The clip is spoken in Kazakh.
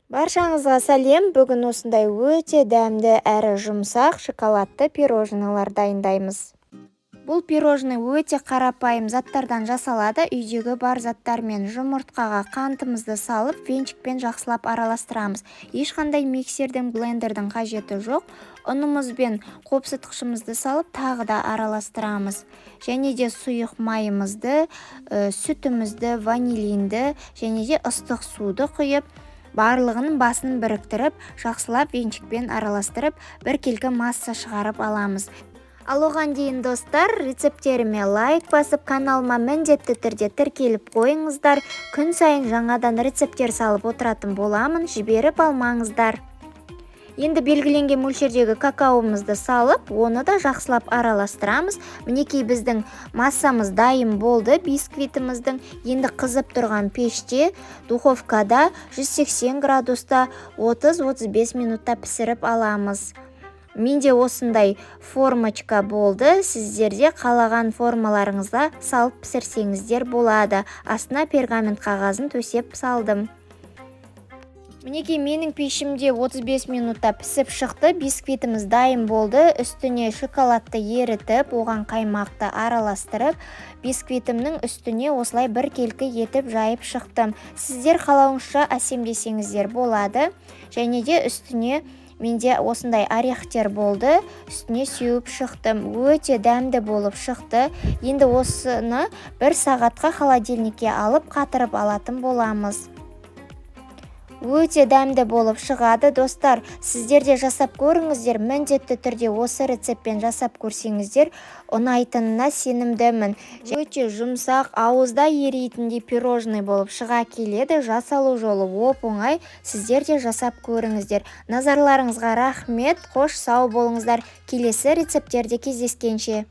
Баршаңызға сәлем. Бүгін осындай өте дәмді әрі жұмсақ шоколадты пирожнолар дайындаймыз. Бұл пирожный өте қарапайым заттардан жасалады. Үйдегі бар заттармен жұмыртқаға қантымызды салып, венчикпен жақсылап араластырамыз. Ешқандай миксердің, блендердің қажеті жоқ. Ұнымыз бен қопсытқышымызды салып, тағы да араластырамыз. Және де сұйық майымызды, сүтімізді, ванилинді және де ыстық суды құйып, барлығының басын біріктіріп, жақсылап венчикпен араластырып, біркелкі масса шығарып аламыз. Ал оған дейін достар, рецептеріме лайк басып, каналыма міндетті түрде тіркеліп қойыңыздар. Күн сайын жаңадан рецептер салып отыратын боламын, жіберіп алмаңыздар. Енді белгіленген мөлшердегі какаомызды салып, оны да жақсылап араластырамыз. Мінекей біздің массамыз дайын болды. Бисквитіміздің енді қызып тұрған пеште, духовкада 180 градуста 30-35 минутта пісіріп аламыз. Менде осындай формочка болды. Сіздерде қалаған формаларыңызға салып пісірсеңіздер болады. Астына пергамент қағазын төсеп салдым. Мінекей менің пешімде 35 минутта пісіп шықты. Бисквитіміз дайын болды. Үстіне шоколадты ерітіп, оған қаймақты араластырып, бисквитімнің үстіне осылай біркелкі етіп жайып шықтым. Сіздер қалауыңызша әсемдесеңіздер болады. Және де үстіне менде осындай орехтер болды. Үстіне сеуіп шықтым. Өте дәмді болып шықты. Енді осыны 1 сағатқа холодильникке алып қатырып алатын боламыз. Өте дәмді болып шығады, достар. Сіздер де жасап көріңіздер. Міндетті түрде осы рецептпен жасап көрсеңіздер, ұнайтынына сенімдімін. Өте жұмсақ, ауызда ерейтіндей пирожный болып шыға келеді. Жасалу жолы оп-оңай. Сіздер де жасап көріңіздер. Назарларыңызға рахмет. Қош сау болыңыздар. Келесі рецептерде кездескенше.